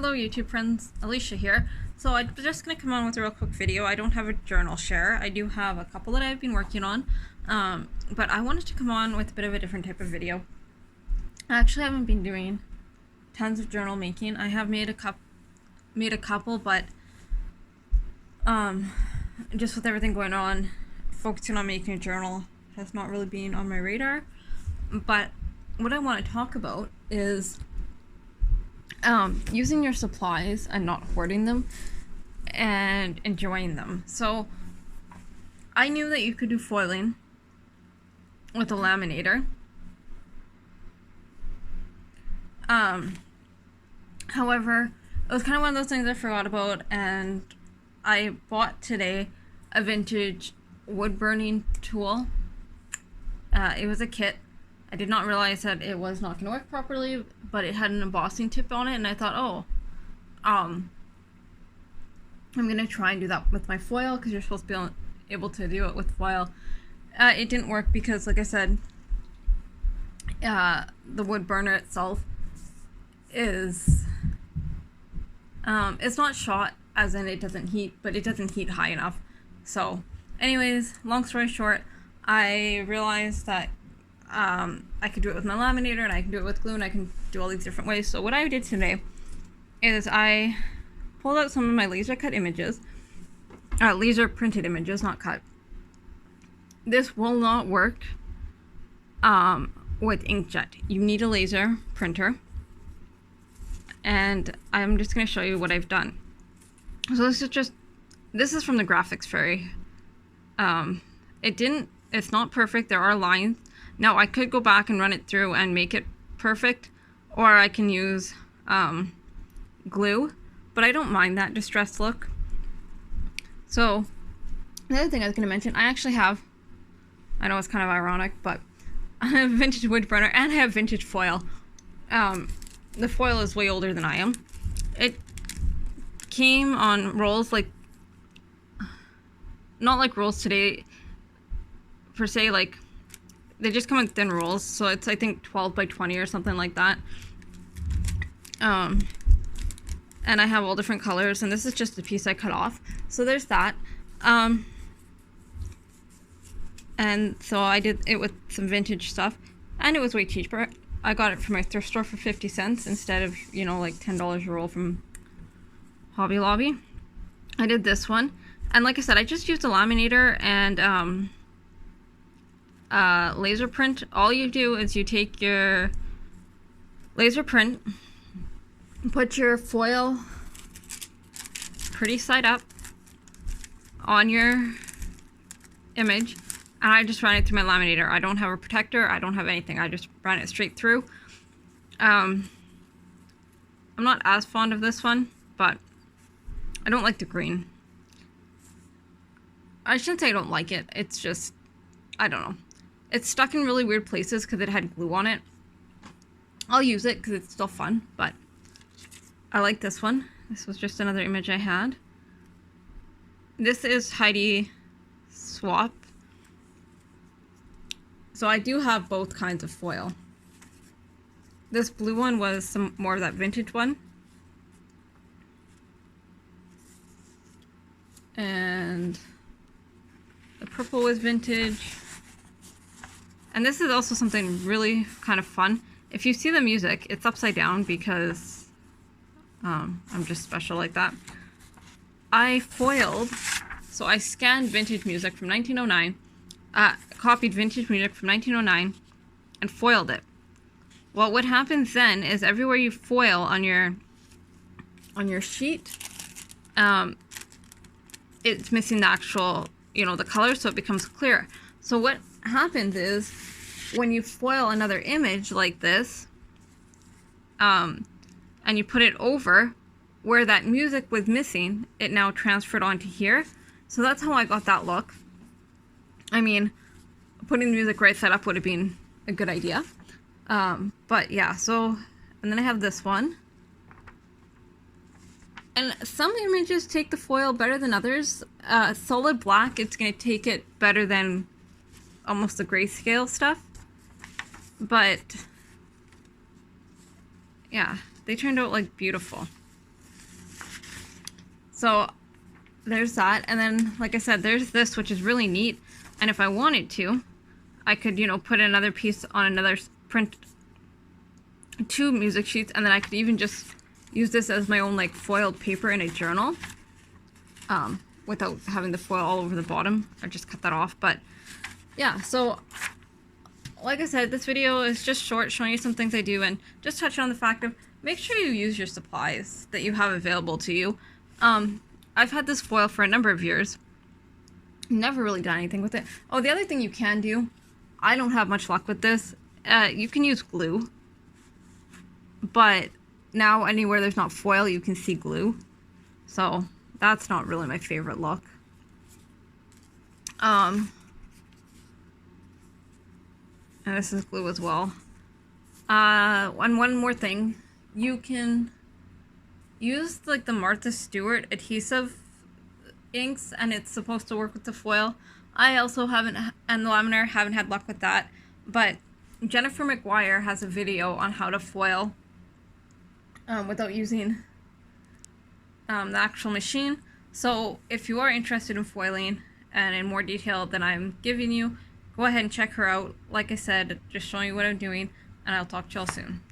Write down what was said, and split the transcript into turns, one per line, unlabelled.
Hello YouTube friends, Alicia here. So I'm just going to come on with a real quick video. I don't have a journal share. I do have a couple that I've been working on, but I wanted to come on with a bit of a different type of video. I actually haven't been doing tons of journal making. I have made a couple, but just with everything going on, focusing on making a journal has not really been on my radar. But what I want to talk about is using your supplies and not hoarding them and enjoying them. So I knew that you could do foiling with a laminator. However, it was kind of one of those things I forgot about, and I bought today a vintage wood burning tool. It was a kit. I did not realize that it was not going to work properly, but it had an embossing tip on it, and I thought, oh, I'm going to try and do that with my foil, because you're supposed to be able to do it with foil. It didn't work because, like I said, the wood burner itself is, it's not shot, as in it doesn't heat, but it doesn't heat high enough. So, anyways, long story short, I realized that I could do it with my laminator, and I can do it with glue, and I can do all these different ways. So what I did today is I pulled out some of my laser cut images, laser printed images, not cut. This will not work with inkjet. You need a laser printer, and I'm just going to show you what I've done. So this is from the Graphics Fairy. It's not perfect. There are lines. Now, I could go back and run it through and make it perfect, or I can use glue, but I don't mind that distressed look. So, the other thing I was going to mention, I actually have, I know it's kind of ironic, but I have a vintage wood burner, and I have vintage foil. The foil is way older than I am. It came on rolls, like, not like rolls today, per se, like, they just come in thin rolls, so it's, I think, 12 by 20 or something like that. And I have all different colors, and this is just a piece I cut off. So there's that. And so I did it with some vintage stuff, and it was way cheaper. I got it from my thrift store for 50 cents instead of, you know, like $10 a roll from Hobby Lobby. I did this one, and like I said, I just used a laminator and laser print. All you do is you take your laser print, put your foil pretty side up on your image, and I just ran it through my laminator. I don't have a protector, I don't have anything, I just ran it straight through. I'm not as fond of this one, but I don't like the green. I shouldn't say I don't like it, it's just, I don't know. It's stuck in really weird places because it had glue on it. I'll use it because it's still fun, but I like this one. This was just another image I had. This is Heidi Swap. So I do have both kinds of foil. This blue one was some more of that vintage one. And the purple was vintage. And this is also something really kind of fun. If you see the music, it's upside down because I'm just special like that. I foiled, so I scanned vintage music from 1909, copied vintage music from 1909, and foiled it. Well, what happens then is everywhere you foil on your sheet, it's missing the actual, you know, the color, so it becomes clear. So what happens is when you foil another image like this, and you put it over where that music was missing, it now transferred onto here. So that's how I got that look. I mean, putting the music right side up would have been a good idea. But yeah, so, and then I have this one. And some images take the foil better than others. Solid black, it's going to take it better than almost the grayscale stuff. But yeah, they turned out like beautiful. So there's that. And then, like I said, there's this, which is really neat. And if I wanted to, I could, you know, put another piece on another print, 2 music sheets, and then I could even just use this as my own like foiled paper in a journal, without having the foil all over the bottom. I just cut that off. But yeah, so like I said, this video is just short, showing you some things I do, and just touching on the fact of make sure you use your supplies that you have available to you. I've had this foil for a number of years. Never really done anything with it. Oh, the other thing you can do, I don't have much luck with this. You can use glue, but now anywhere there's not foil, you can see glue. So that's not really my favorite look. And this is glue as well. And one more thing, you can use like the Martha Stewart adhesive inks, and it's supposed to work with the foil. I also haven't, and the laminar, haven't had luck with that, but Jennifer McGuire has a video on how to foil without using the actual machine. So if you are interested in foiling and in more detail than I'm giving you, go ahead and check her out. Like I said, just showing you what I'm doing, and I'll talk to y'all soon.